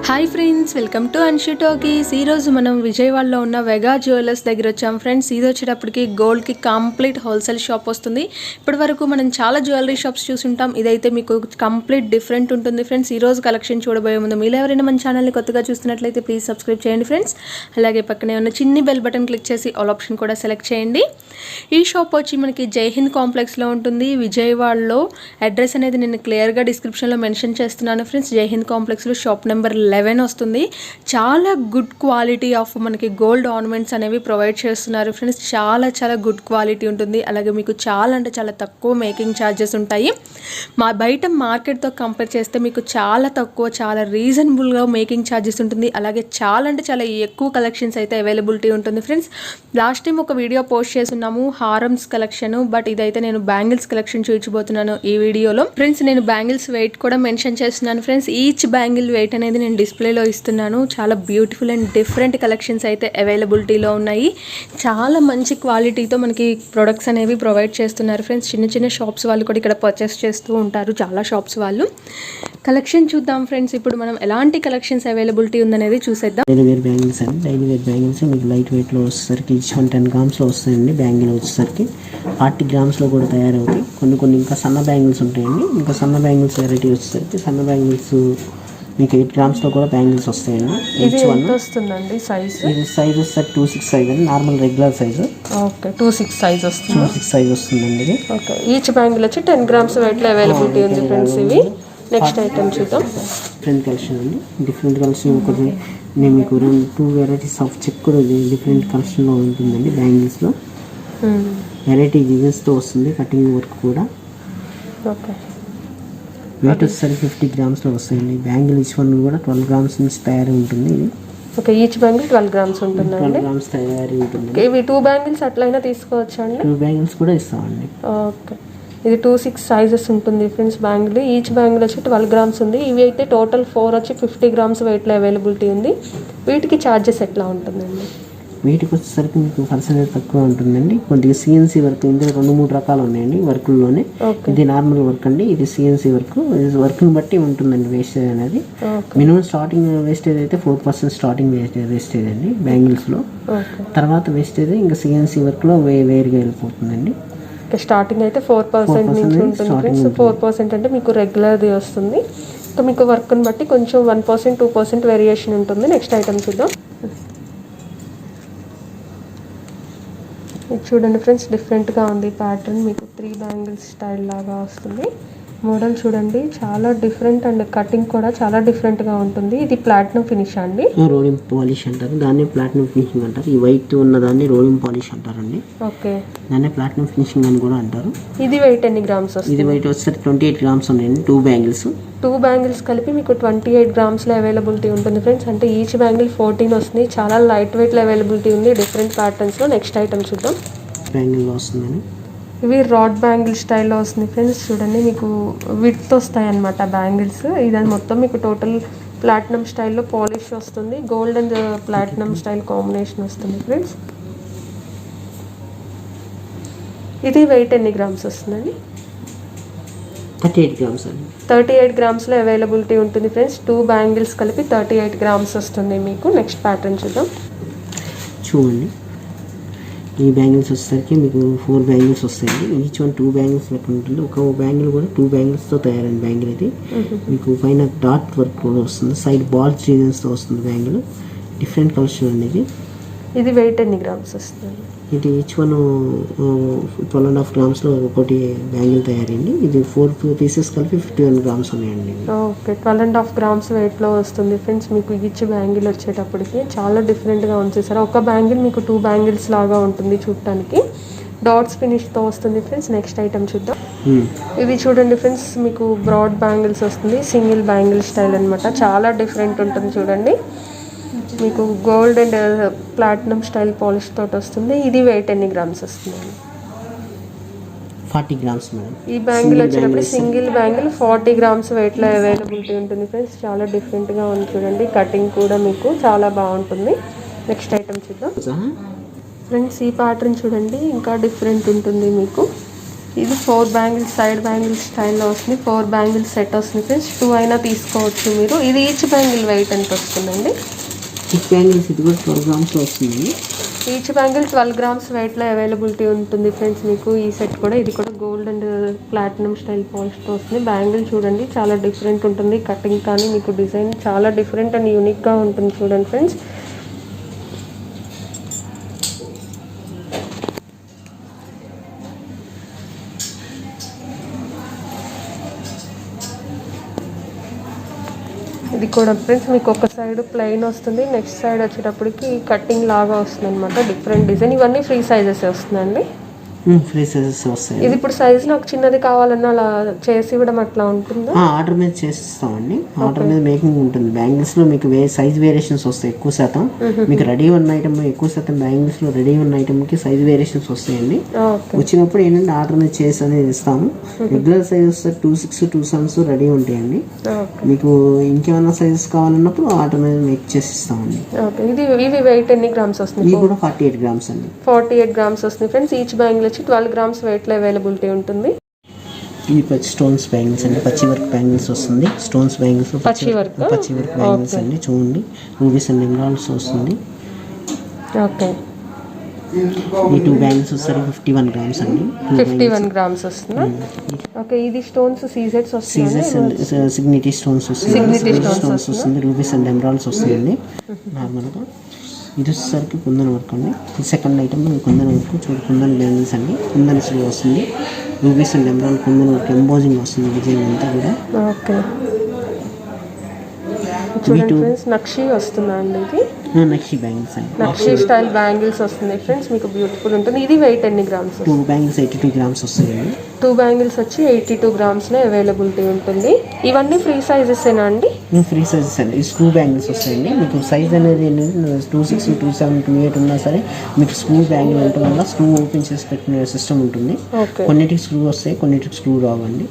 Hi friends, welcome to Anshu talkies. ఈరోజు మనం విజయవాడలో ఉన్న వెగా జ్యువెలర్స్ దగ్గర వచ్చాం ఫ్రెండ్స్. ఇది వచ్చేటప్పటికి గోల్డ్కి కంప్లీట్ హోల్సేల్ షాప్ వస్తుంది. ఇప్పటి వరకు మనం చాలా జ్యువెలరీ షాప్స్ చూసుంటాం, ఇదైతే మీకు కంప్లీట్ డిఫరెంట్ ఉంటుంది ఫ్రెండ్స్. ఈరోజు కలెక్షన్ చూడబోయే ముందు మీరు ఎవరైనా మన ఛానల్ని కొత్తగా చూస్తున్నట్లయితే ప్లీజ్ సబ్స్క్రైబ్ చేయండి ఫ్రెండ్స్. అలాగే పక్కనే ఉన్న చిన్ని బెల్ బటన్ క్లిక్ చేసి ఆల్ ఆప్షన్ కూడా సెలెక్ట్ చేయండి. ఈ షాప్ వచ్చి మనకి జైహింద్ కాంప్లెక్స్లో ఉంటుంది, విజయవాడలో. అడ్రస్ అనేది నేను క్లియర్గా డిస్క్రిప్షన్లో మెన్షన్ చేస్తున్నాను ఫ్రెండ్స్. జైహింద్ కాంప్లెక్స్లో షాప్ నెంబర్ 11 వస్తుంది. చాలా గుడ్ క్వాలిటీ ఆఫ్ మనకి గోల్డ్ ఆర్నమెంట్స్ అనేవి ప్రొవైడ్ చేస్తున్నారు ఫ్రెండ్స్. చాలా గుడ్ క్వాలిటీ ఉంటుంది. అలాగే మీకు చాలా అంటే చాలా తక్కువ మేకింగ్ ఛార్జెస్ ఉంటాయి. బయట మార్కెట్తో కంపేర్ చేస్తే మీకు చాలా తక్కువ, చాలా రీజనబుల్గా మేకింగ్ ఛార్జెస్ ఉంటుంది. అలాగే చాలా అంటే చాలా ఎక్కువ కలెక్షన్స్ అయితే అవైలబిలిటీ ఉంటుంది ఫ్రెండ్స్. లాస్ట్ టైం ఒక వీడియో పోస్ట్ చేస్తున్నాము హారమ్స్ కలెక్షన్, బట్ ఇదైతే నేను బ్యాంగిల్స్ కలెక్షన్ చూపించబోతున్నాను ఈ వీడియోలో ఫ్రెండ్స్. నేను బ్యాంగిల్స్ వెయిట్ కూడా మెన్షన్ చేస్తున్నాను ఫ్రెండ్స్. ఈచ్ బ్యాంగిల్ వెయిట్ అనేది నేను డిస్ప్లేలో ఇస్తున్నాను. చాలా బ్యూటిఫుల్ అండ్ డిఫరెంట్ కలెక్షన్స్ అయితే అవైలబిలిటీలో ఉన్నాయి. చాలా మంచి క్వాలిటీతో మనకి ప్రొడక్ట్స్ అనేవి ప్రొవైడ్ చేస్తున్నారు ఫ్రెండ్స్. చిన్న షాప్స్ వాళ్ళు కూడా ఇక్కడ పర్చేస్ చేస్తూ ఉంటారు, చాలా షాప్స్ వాళ్ళు. కలెక్షన్ చూద్దాం ఫ్రెండ్స్. ఇప్పుడు మనం ఎలాంటి కలెక్షన్స్ అవైలబిలిటీ ఉందనేది చూసేద్దాం. డైలీ వేర్ బ్యాంగిల్స్ అండి. డైలీ వేర్ బ్యాంగిల్స్ మీకు లైట్ వెయిట్లో వచ్చేసరికి 10 గ్రామ్స్లో వస్తాయండి. బ్యాంగిల్ వచ్చేసరికి 40 గ్రామ్స్లో కూడా తయారవుతాయి. కొన్ని ఇంకా సన్న బ్యాంగిల్స్ ఉంటాయండి. ఇంకా సన్న బ్యాంగిల్స్ వెరైటీ వచ్చేసరికి సన్న బ్యాంగిల్స్ మీకు 8 గ్రామ్స్లో కూడా బ్యాంగిల్స్ వస్తాయండి. ఇది ఎంత వస్తుందండి సైజ్? ఇది సైజ్ వచ్చేసరికి 2/6 సైజ్ అండి, normal regular size. Okay, 2/6 size వస్తుంది. 2/6 సైజ్ వస్తుందండి ఇది. ఓకే, ఈచ్ బ్యాంగిల్ వచ్చి 10 గ్రామ్స్ వెయిట్లో అవైలబిలిటీ ఉంది ఫ్రెండ్స్. ఇవి నెక్స్ట్ ఐటమ్ చూద్దాం. డిఫరెంట్ కలెక్షన్ అండి. డిఫరెంట్ కలెక్షన్ కొన్ని నేను మీకు 2 వెరైటీస్ ఆఫ్ చెక్ కూడా డిఫరెంట్ కలెక్షన్లో ఉంటుందండి. బ్యాంగిల్స్లో వెరైటీ డిజైన్స్తో వస్తుంది, కటింగ్ వర్క్ కూడా. ఓకే, వెయిట్ వచ్చేసరికి 50 గ్రామ్స్లో వస్తాయండి. బ్యాంగిల్ ఈచ్ వన్ కూడా 12 గ్రామ్స్ నుంచి తయారీ ఉంటుంది. ఇది ఓకే, ఈచ్ బ్యాంగిల్ 12 గ్రామ్స్ ఉంటుంది. 12 గ్రామ్స్ తయారీ ఉంటుంది. ఇవి 2 బ్యాంగిల్స్ అట్లయినా తీసుకోవచ్చా అండి? 2 బ్యాంగిల్స్ కూడా ఇస్తామండి. ఓకే, ఇది 2/6 సైజెస్ ఉంటుంది ఫ్రెండ్స్. బ్యాంగిల్ ఈచ్ బ్యాంగిల్ వచ్చి 12 గ్రామ్స్ ఉంది. ఇవి అయితే టోటల్ 4 వచ్చి 50 గ్రామ్స్ వెయిట్లో అవైలబిలిటీ ఉంది. వీటికి ఛార్జెస్ ఎట్లా ఉంటుందండి? వీటికి వచ్చేసరికి మీకు పర్సెంటేజ్ తక్కువ ఉంటుందండి. కొద్దిగా సిఎన్సీ వర్క్, ఇందులో 2-3 రకాలు ఉన్నాయండి వర్క్లోనే. ఇది నార్మల్ వర్క్ అండి, ఇది సిఎన్సీ వర్క్. ఇది వర్క్ని బట్టి ఉంటుందండి వేస్టేజ్ అనేది. మినిమం స్టార్టింగ్ వేస్టేజ్ అయితే 4% స్టార్టింగ్ వేస్టేజ్ అండి బ్యాంగిల్స్లో. తర్వాత వేస్టేజ్ ఇంకా సిఎన్సీ వర్క్లో వేరుగా వెళ్ళిపోతుందండి. స్టార్టింగ్ అయితే 4% నుంచి ఉంటుంది ఫ్రెండ్స్. 4% అంటే మీకు రెగ్యులర్ది వస్తుంది. ఇంకా మీకు వర్క్ని బట్టి కొంచెం 1%, 2% వేరియేషన్ ఉంటుంది. నెక్స్ట్ ఐటమ్ చూద్దాం. ఇది చూడండి ఫ్రెండ్స్, డిఫరెంట్గా ఉంది ప్యాటర్న్. మీకు 3 బ్యాంగిల్స్ స్టైల్ లాగా వస్తుంది. మోడల్ చూడండి, చాలా డిఫరెంట్ అండ్ కటింగ్ కూడా చాలా డిఫరెంట్గా ఉంటుంది. ఇది ప్లాటినం ఫినిష్ అండి. రోలింగ్ పాలిష్ అంటారు, దాన్ని ప్లాటినం ఫినిషింగ్ అంటారు. ఈ వైట్ ఉన్న దాన్ని రోలింగ్ పాలిష్ అంటారండి. ఓకే, దాన్ని ప్లాటినం ఫినిషింగ్ అని కూడా అంటారు. ఇది వెయిట్ ఎన్ని గ్రామ్స్ వస్తుంది? ఇది వెయిట్ వచ్చేసరికి 28 గ్రామ్స్ ఉన్నాయండి. 2 బ్యాంగిల్స్. 2 బ్యాంగిల్స్ కలిపి మీకు 28 గ్రామ్స్లో అవైలబిలిటీ ఉంటుంది ఫ్రెండ్స్. అంటే ఈచ్ బ్యాంగిల్ 14 వస్తుంది. చాలా లైట్ వెయిట్లో అవైలబిలిటీ ఉంది డిఫరెంట్ ప్యాటర్న్స్లో. నెక్స్ట్ ఐటమ్ చూద్దాం. బ్యాంగిల్లో వస్తుందని ఇవి రాడ్ బ్యాంగిల్ స్టైల్లో వస్తుంది ఫ్రెండ్స్. చూడండి, మీకు విడ్త్ వస్తాయి అన్నమాట బ్యాంగిల్స్. ఇది మొత్తం మీకు టోటల్ ప్లాటినం స్టైల్లో పాలిష్ వస్తుంది. Gold and platinum style combination వస్తుంది ఫ్రెండ్స్. ఇది వెయిట్ ఎన్ని గ్రామ్స్ వస్తుందండి? 38 గ్రామ్స్ అండి. 38 గ్రామ్స్లో అవైలబిలిటీ ఉంటుంది ఫ్రెండ్స్. 2 బ్యాంగిల్స్ కలిపి 38 గ్రామ్స్ వస్తుంది మీకు. నెక్స్ట్ ప్యాటర్న్ చూద్దాం. చూడండి, ఈ బ్యాంగిల్స్ వచ్చేసరికి మీకు 4 బ్యాంగిల్స్ వస్తాయండి. ఈచ్ వన్ 2 బ్యాంగిల్స్ లెక్క ఉంటుంది. ఒక బ్యాంగిల్ కూడా 2 బ్యాంగిల్స్తో తయారైన బ్యాంగిల్ ఇది. మీకు పైన డాట్ వర్క్ కూడా వస్తుంది, సైడ్ బాల్స్ డిజైన్స్తో వస్తుంది బ్యాంగిల్. డిఫరెంట్ కలెక్షన్ అండి ఇది. ఇది వెయిట్ ఎన్ని గ్రామ్స్ వస్తుంది? ఇది ఈచ్ వన్ 12.5 గ్రామ్స్లో ఒకటి బ్యాంగిల్ తయారైంది. ఇది 4 పీసెస్ కలిపి 51 గ్రామ్స్ ఉన్నాయండి. ఓకే, 12.5 గ్రామ్స్ వెయిట్లో వస్తుంది ఫ్రెండ్స్. మీకు ఈచ్ బ్యాంగిల్ వచ్చేటప్పటికి చాలా డిఫరెంట్గా ఉంచేసారు. ఒక బ్యాంగిల్ మీకు 2 బ్యాంగిల్స్ లాగా ఉంటుంది చూడటానికి. డాట్స్ ఫినిష్తో వస్తుంది ఫ్రెండ్స్. నెక్స్ట్ ఐటమ్ చూద్దాం. ఇవి చూడండి ఫ్రెండ్స్, మీకు బ్రాడ్ బ్యాంగిల్స్ వస్తుంది. సింగిల్ బ్యాంగిల్ స్టైల్ అనమాట. చాలా డిఫరెంట్ ఉంటుంది చూడండి. మీకు gold and platinum style polish తోటి వస్తుంది. ఇది వెయిట్ ఎన్ని గ్రామ్స్ వస్తుంది? 40 గ్రామ్స్ మేడం. ఈ బ్యాంగిల్ వచ్చేటప్పుడు సింగిల్ బ్యాంగిల్ 40 గ్రామ్స్ వెయిట్లో అవైలబిలిటీ ఉంటుంది ఫ్రెండ్స్. చాలా డిఫరెంట్గా ఉంది చూడండి. కటింగ్ కూడా మీకు చాలా బాగుంటుంది. నెక్స్ట్ ఐటమ్ చూద్దాం ఫ్రెండ్స్. ఈ ప్యాటర్న్ చూడండి, ఇంకా డిఫరెంట్ ఉంటుంది మీకు. ఇది 4 బ్యాంగిల్స్ సైడ్ బ్యాంగిల్స్ స్టైల్లో వస్తుంది. 4 బ్యాంగిల్స్ సెట్ వస్తుంది ఫ్రెండ్స్. 2 అయినా తీసుకోవచ్చు మీరు. ఇది ఈచ్ బ్యాంగిల్ వెయిట్ ఎంత వస్తుందండి? ఈచ్ బ్యాంగిల్స్ ఇది కూడా 12 గ్రామ్స్లో వస్తుంది. ఈచ్ బ్యాంగిల్ 12 గ్రామ్స్ వెయిట్లో అవైలబిలిటీ ఉంటుంది ఫ్రెండ్స్ మీకు. ఈ సెట్ కూడా, ఇది కూడా గోల్డ్ అండ్ ప్లాటినం స్టైల్ పాలిష్తో వస్తుంది. బ్యాంగిల్ చూడండి చాలా డిఫరెంట్ ఉంటుంది. కటింగ్ కానీ మీకు డిజైన్ చాలా డిఫరెంట్ అండ్ యూనిక్గా ఉంటుంది చూడండి ఫ్రెండ్స్. ఇది కూడా ఫ్రెండ్స్ మీకు ఒక సైడ్ ప్లెయిన్ వస్తుంది, నెక్స్ట్ సైడ్ వచ్చేటప్పటికి కటింగ్ లాగా వస్తుంది అనమాట. Different design. ఇవన్నీ ఫ్రీ సైజెస్ వస్తుందండి. ఫ్రీ సైజెస్ వస్తాయి. ఇది ఇప్పుడు సైజ్ నాకు చిన్నది కావాలన్నా అలా చేసి ఇవ్వడం అట్లా ఉంటుందా? ఆర్డర్ మీద చేసిస్తామండి. ఆర్డర్ మీద మేకింగ్ ఉంటుంది. బ్యాంగిల్స్ లో మీకు సైజ్ వేరియేషన్స్ వస్తాయి ఎక్కువ శాతం. మీకు రెడీ ఉన్న ఐటమ్ ఎక్కువ శాతం బ్యాంగిల్స్ లో రెడీ ఉన్న ఐటమ్ కి సైజ్ వేరియేషన్స్ వస్తాయండి. వచ్చినప్పుడు ఏంటంటే ఆర్డర్ మీద చేసి అనేది ఇస్తాము. రెగ్యులర్ సైజెస్ 26, 27 రెడీ ఉంటాయండి. మీకు ఇంకేమైనా సైజెస్ కావాలన్నప్పుడు ఆర్డర్ మీద మేక్ చేసి ఇస్తామండి. ఇవి వెయిట్ ఎన్ని గ్రామ్స్ వస్తుంది? ఇవి కూడా 48 గ్రామ్స్ అండి. 48 గ్రామ్స్ వస్తుంది ఫ్రెండ్స్. ఈచ్ బ్యాంగిల్ వచ్చి 12 గ్రామ్స్ వెయిట్లో అవైలబిలిటీ ఉంటుంది. ఇది స్టోన్స్ బ్యాంగిల్స్ అండి. పచ్చి వర్క్ బ్యాంగిల్స్ వస్తుంది. స్టోన్స్ బ్యాంగిల్స్ పచ్చి వర్క్ బ్యాంగిల్స్ అండి. చూడండి రూబీస్ అండ్ ఎమరాల్డ్స్ వస్తుంది. ఓకే. ఈ 2 బ్యాంగిల్స్ వచ్చేసరికి 51 గ్రామ్స్ అండి. 51 గ్రామ్స్ వస్తుంది. ఓకే. ఇది స్టోన్స్ సీజెట్స్ వస్తుంది. సిగ్నిటీ స్టోన్స్ వస్తుంది. రూబీస్ అండ్ ఎమరాల్డ్స్ వస్తాయండి నార్మల్గా. ఇది వచ్చేసరికి కుందన్ వర్క్ అండి. ఈ సెకండ్ ఐటమ్ కుందన్ వర్క్. చూడు కుందన్ బ్యాంగిల్స్ అండి. కుందన్ స్లీవ్ వస్తుంది. Rubies and emerald kundan work embossing వస్తుంది డిజైన్ అంతా కూడా. ఓకే. చూడండి ఫ్రెండ్స్ నక్షి వస్తుందా అండి? ఇది నక్షి బ్యాంగిల్స్ అండి. నక్షి స్టైల్ బ్యాంగిల్స్ వస్తుంది ఫ్రెండ్స్. మీకు బ్యూటిఫుల్ ఉంటుంది. ఇది వెయిట్ ఎన్ని గ్రామ్స్? 2 బ్యాంగిల్స్ 82 గ్రామ్స్ వస్తాయండి. 2 బ్యాంగిల్స్ వచ్చి 82 గ్రామ్స్లో అవైలబిలిటీ ఉంటుంది. ఇవన్నీ ఫ్రీ సైజెస్సేనా అండి? ఫ్రీ సైజెస్ అండి. ఈ స్క్రూ బ్యాంగిల్స్ వస్తాయండి. మీకు సైజ్ అనేది 26, 27, 28 ఉన్నా సరే మీకు స్క్రూ బ్యాంగిల్ ఉంటుంది వల్ల స్క్రూ ఓపెన్ చేసి పెట్టిన సిస్టమ్ ఉంటుంది. కొన్నిటికి స్క్రూ వస్తాయి, కొన్నిటికి స్క్రూ రావండి.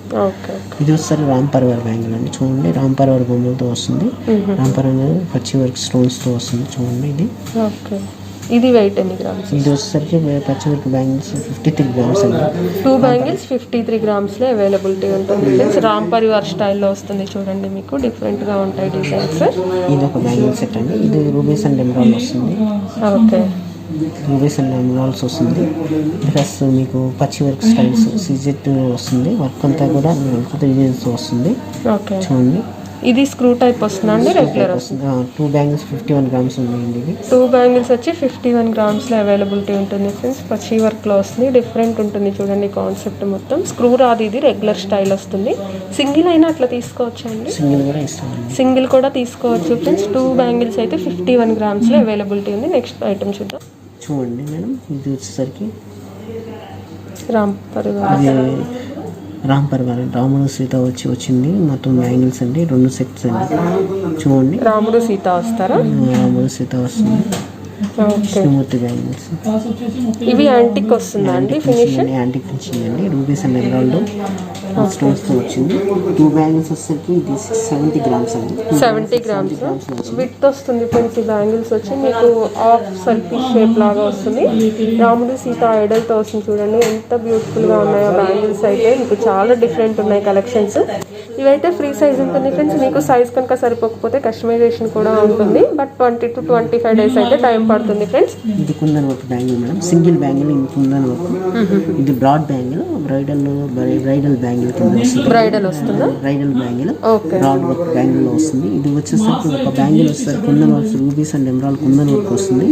ఇది వస్తారు రామ్ పర్వర్ బ్యాంగిల్ అండి. చూడండి రామ్ పర్వర్ బొమ్మలతో వస్తుంది. రామ్ పర్వర్ అనేది పచ్చి వర్క్ స్టోన్స్తో వస్తుంది. చూడండి ఇది. ఇది వెయిట్ ఎన్ని గ్రామ్స్? ఇది వచ్చేసరికి పచ్చి వర్క్ బ్యాంగిల్స్ 53 గ్రామ్స్ అండి. 2 బ్యాంగిల్స్ 53 గ్రామ్స్లో అవైలబిలిటీ ఉంటుంది. రామ్ పరివార్ స్టైల్లో వస్తుంది. చూడండి మీకు డిఫరెంట్గా ఉంటాయి డిజైన్స్. ఇది ఒక బ్యాంగిల్ సెట్ అండి. ఇది రూబీస్ అండ్ ఎమరాల్డ్ వస్తుంది. ఓకే. రూబీస్ అండ్ ఎమరాల్డ్స్ వస్తుంది. ప్లస్ మీకు పచ్చి వర్క్ స్టైల్స్ సీజెట్ వస్తుంది. వర్క్ అంతా కూడా డిజైన్స్ వస్తుంది. ఓకే. చూడండి ఇది స్క్రూ టైప్ వస్తుందా అండి? రెగ్యులర్ వస్తుంది. 2 బ్యాంగిల్స్ 51 గ్రామ్స్ ఉన్నాయండి. ఇవి 2 బ్యాంగిల్స్ వచ్చి 51 గ్రామ్స్లో అవైలబిలిటీ ఉంటుంది ఫ్రెండ్స్. పచ్చి వర్క్లో వస్తుంది. డిఫరెంట్ ఉంటుంది చూడండి కాన్సెప్ట్ మొత్తం. స్క్రూ రాదు. ఇది రెగ్యులర్ స్టైల్ వస్తుంది. సింగిల్ అయినా అట్లా తీసుకోవచ్చు అండి. సింగిల్ కూడా తీసుకోవచ్చు ఫ్రెండ్స్. 2 బ్యాంగిల్స్ అయితే 51 గ్రామ్స్లో అవైలబిలిటీ ఉంది. నెక్స్ట్ ఐటమ్ చూద్దాం. చూడండి మేడం ఇది వచ్చేసరికి రామ్ పరివార్ రాముడు సీత వచ్చింది. మొత్తం బ్యాంగిల్స్ అండి. 2 సెట్స్ అండి. చూడండి రాముడు సీత వస్తారా? రాముడు సీత వస్తుంది. శ్రీమూర్తి బ్యాంగిల్స్. ఇవి యాంటిక్ వస్తుందా అండి? ఫినిషింగ్ యాంటిక్ ఫినిషింగ్ అండి. రూబీస్ అండ్ ఎమరాల్డ్ స్టోన్స్తో వచ్చింది. 2 బ్యాంగిల్స్ వచ్చేసరికి ఇది 70 గ్రామ్స్ అండి. 70 గ్రామ్స్ విత్ వస్తుంది ఫ్రెండ్స్. ఈ బ్యాంగిల్స్ వచ్చి మీకు హాఫ్ సర్కిల్ షేప్ లాగా వస్తుంది. రాముడు సీత ఐడల్తో వస్తుంది. చూడండి ఎంత బ్యూటిఫుల్గా ఉన్నాయో బ్యాంగిల్స్ అయితే. మీకు చాలా డిఫరెంట్ ఉన్నాయి కలెక్షన్స్. ఇవైతే ఫ్రీ సైజ్ ఉంటుంది ఫ్రెండ్స్. మీకు సైజ్ కనుక సరిపోకపోతే కస్టమైజేషన్ కూడా ఉంటుంది. బట్ 20 to 25 డేస్ అయితే టైం పడుతుంది ఫ్రెండ్స్. ఇది kundan work bangle madam. Single bangle ఇది కుందన్ వర్క్. ఇది బ్రాడ్ బ్యాంగిల్. బ్రైడల్ బ్యాంగిల్ కింద వస్తుంది. బ్రైడల్ వస్తుందా? Bridal bangle broad work bangle లో వస్తుంది. ఇది వచ్చేసరికి ఒక బ్యాంగిల్ వస్తుంది kundan work rubies and emerald kundan work వస్తుంది.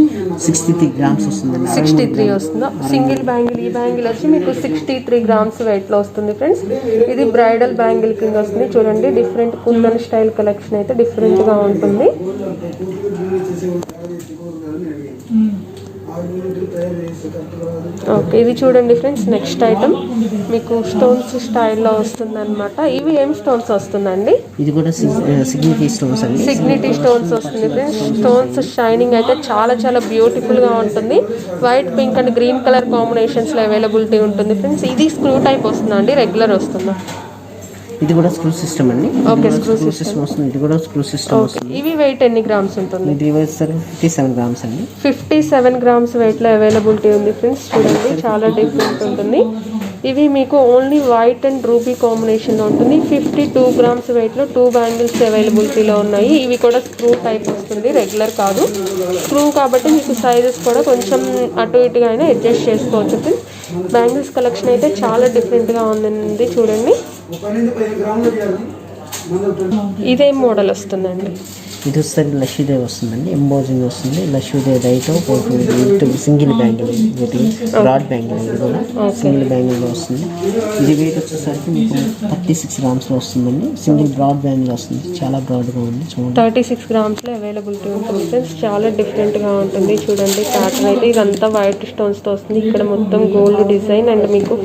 63 గ్రామ్స్ వస్తుంది. 63 వస్తుందా? Single bangle. ఈ బ్యాంగిల్ వచ్చి మీకు 63 గ్రామ్స్ వెయిట్ లో వస్తుంది ఫ్రెండ్స్. ఇది బ్రైడల్ బ్యాంగిల్ కింద వస్తుంది. చూడండి డిఫరెంట్ కుందన్ స్టైల్ కలెక్షన్ అయితే డిఫరెంట్ గా ఉంటుంది. ఓకే. ఇది చూడండి ఫ్రెండ్స్ నెక్స్ట్ ఐటమ్ మీకు స్టోన్స్ స్టైల్లో వస్తుంది అనమాట. ఇవి ఏం స్టోన్స్ వస్తుందండి? ఇది కూడా సిగ్నిటీ స్టోన్స్ అండి. సిగ్నిటీ స్టోన్స్ వస్తుంది ఫ్రెండ్స్. స్టోన్స్ షైనింగ్ అయితే చాలా చాలా బ్యూటిఫుల్ గా ఉంటుంది. White, pink and green colour combinations లో అవైలబిలిటీ ఉంటుంది ఫ్రెండ్స్. ఇది స్క్రూ టైప్ వస్తుందా అండి? రెగ్యులర్ వస్తుందా? ఇది కూడా స్క్రూ సిస్టమ్ అండి. ఓకే. స్క్రూ సిస్టమ్ వస్తుంది. ఇది కూడా స్క్రూ సిస్టమ్ వస్తుంది. ఇవి వెయిట్ ఎన్ని గ్రామ్స్ ఉంటుంది? ఇది 57 గ్రామ్స్ అండి. 57 గ్రామ్స్ వెయిట్ లో అవైలబిలిటీ ఉంది ఫ్రెండ్స్. చూడండి చాలా డిఫరెంట్ ఉంటుంది. ఇవి మీకు ఓన్లీ వైట్ అండ్ రూబీ కాంబినేషన్లో ఉంటుంది. 52 grams వెయిట్లో 2 బ్యాంగిల్స్ అవైలబిలిటీలో ఉన్నాయి. ఇవి కూడా స్క్రూ టైప్ వస్తుంది, రెగ్యులర్ కాదు. స్క్రూ కాబట్టి మీకు సైజెస్ కూడా కొంచెం అటు ఇటుగా అయినా అడ్జస్ట్ చేసుకోవచ్చు. బ్యాంగిల్స్ కలెక్షన్ అయితే చాలా డిఫరెంట్గా ఉంది చూడండి. ఇదే మోడల్ వస్తుందండి. ఇది వస్తుంది లక్ష్మీదేవి వస్తుందండి, ఎంబోజింగ్ వస్తుంది. Lakshmidevi right single bangle, broad bangle, ఇది కూడా సింగిల్ బ్యాంగిల్లో వస్తుంది. ఇది వెయిట్ వచ్చేసరికి మీకు 36 grams వస్తుందండి. సింగిల్ బ్రాడ్ బ్యాంగిల్ వస్తుంది, చాలా బ్రాడ్గా ఉంది చూడండి. 36 grams అవైలబిలిటీ ఉంటుంది ఫ్రెండ్స్. చాలా డిఫరెంట్గా ఉంటుంది చూడండి. ప్యాటర్న్ అయితే ఇదంతా వైట్ స్టోన్స్తో వస్తుంది. ఇక్కడ మొత్తం గోల్డ్ డిజైన్ అండ్ మీకు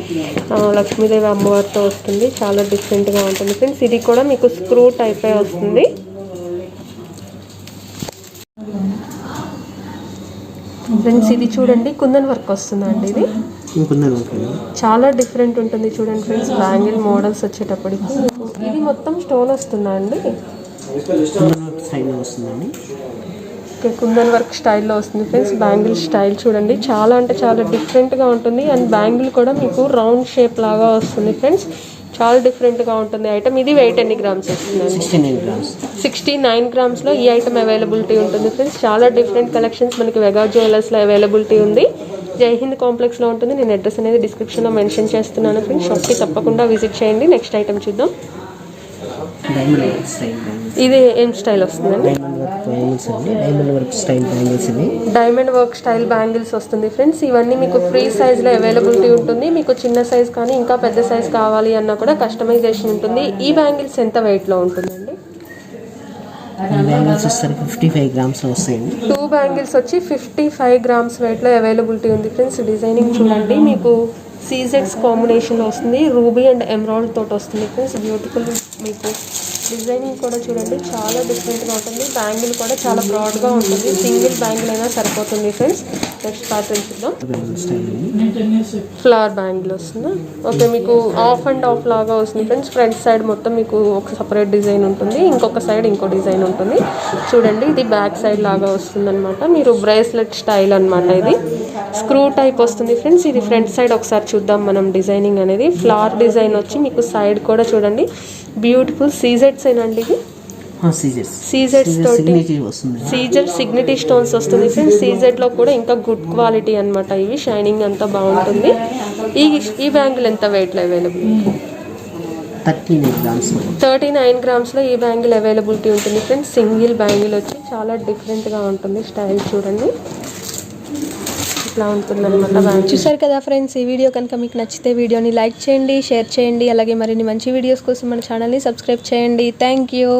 లక్ష్మీదేవి అమ్మవారితో వస్తుంది. చాలా డిఫరెంట్గా ఉంటుంది ఫ్రెండ్స్. ఇది కూడా మీకు స్క్రూ టైపే వస్తుంది. ఫ్రెండ్స్ ఇది చూడండి, కుందన్ వర్క్ వస్తుందండి. ఇది చాలా డిఫరెంట్ ఉంటుంది చూడండి ఫ్రెండ్స్. బ్యాంగిల్ మోడల్స్ వచ్చేటప్పటికి ఇది మొత్తం స్టోన్ వస్తుందా అండి? కుందన్ వర్క్ స్టైల్లో వస్తుంది ఫ్రెండ్స్. బ్యాంగిల్ స్టైల్ చూడండి, చాలా అంటే చాలా డిఫరెంట్గా ఉంటుంది. అండ్ బ్యాంగిల్ కూడా మీకు రౌండ్ షేప్ లాగా వస్తుంది ఫ్రెండ్స్. చాలా డిఫరెంట్గా ఉంటుంది ఐటమ్. ఇది వెయిట్ ఎన్ని గ్రామ్స్ వస్తుందండి? 69 grams ఈ ఐటమ్ అవైలబిలిటీ ఉంటుంది ఫ్రెండ్స్. చాలా డిఫరెంట్ కలెక్షన్స్ మనకి వెగా జ్యువెలర్స్లో అవైలబిలిటీ ఉంది. జై హింద్ కాంప్లెక్స్లో ఉంటుంది. నేను అడ్రస్ అనేది డిస్క్రిప్షన్లో మెన్షన్ చేస్తున్నాను ఫ్రెండ్స్. షాప్కి తప్పకుండా విజిట్ చేయండి. నెక్స్ట్ ఐటమ్ చూద్దాం. ఇది ఏం స్టైల్ వస్తుందండి? డైమండ్ వర్క్ స్టైల్ బ్యాంగిల్స్ వస్తుంది ఫ్రెండ్స్. ఇవన్నీ మీకు ఫ్రీ సైజ్లో అవైలబిలిటీ ఉంటుంది. మీకు చిన్న సైజ్ కానీ ఇంకా పెద్ద సైజ్ కావాలి అన్నా కూడా కస్టమైజేషన్ ఉంటుంది. ఈ బ్యాంగిల్స్ ఎంత వెయిట్లో ఉంటుందండి? 55 grams వస్తాయండి. 2 బ్యాంగిల్స్ వచ్చి 55 grams వెయిట్లో అవైలబిలిటీ ఉంది ఫ్రెండ్స్. డిజైనింగ్ చూడండి, మీకు సీజెడ్స్ కాంబినేషన్లో వస్తుంది. రూబీ అండ్ ఎమరాల్డ్ తోటి వస్తుంది ఫ్రెండ్స్. బ్యూటిఫుల్ మీకు డిజైనింగ్ కూడా చూడండి, చాలా డిఫరెంట్గా ఉంటుంది. బ్యాంగిల్ కూడా చాలా బ్రాడ్గా ఉంటుంది. సింగిల్ బ్యాంగిల్ అయినా సరిపోతుంది ఫ్రెండ్స్. నెక్స్ట్ ప్యాటర్న్ చూద్దాం. ఫ్లవర్ బ్యాంగిల్ వస్తుంది. ఓకే, మీకు ఆఫ్ అండ్ ఆఫ్ లాగా వస్తుంది ఫ్రెండ్స్. ఫ్రంట్ సైడ్ మొత్తం మీకు ఒక సపరేట్ డిజైన్ ఉంటుంది, ఇంకొక సైడ్ ఇంకో డిజైన్ ఉంటుంది చూడండి. ఇది బ్యాక్ సైడ్ లాగా వస్తుంది అనమాట. మీరు బ్రేస్లెట్ స్టైల్ అనమాట. ఇది స్క్రూ టైప్ వస్తుంది ఫ్రెండ్స్. ఇది ఫ్రంట్ సైడ్ ఒకసారి చూద్దాం మనం. డిజైనింగ్ అనేది ఫ్లవర్ డిజైన్ వచ్చి మీకు సైడ్ కూడా చూడండి బ్యూటిఫుల్ సీజెడ్స్ ఏనండి. ఇది సీజెడ్స్ తోటి సీజెడ్ సిగ్నిటీ స్టోన్స్ వస్తుంది ఫ్రెండ్స్. సీజెడ్లో కూడా ఇంకా గుడ్ క్వాలిటీ అనమాట. ఇవి షైనింగ్ అంతా బాగుంటుంది. ఈ బ్యాంగిల్ ఎంత వెయిట్లో అవైలబుల్? 39 grams ఈ బ్యాంగిల్ అవైలబిలిటీ ఉంటుంది ఫ్రెండ్స్. సింగిల్ బ్యాంగిల్ వచ్చి చాలా డిఫరెంట్గా ఉంటుంది. స్టైల్ చూడండి, ఇట్లా ఉంటుంది అనమాట. చూసారు కదా ఫ్రెండ్స్. ఈ వీడియో కనుక మీకు నచ్చితే వీడియోని లైక్ చేయండి, షేర్ చేయండి. అలాగే మరిన్ని మంచి వీడియోస్ కోసం మన ఛానల్ని సబ్స్క్రైబ్ చేయండి. Thank you.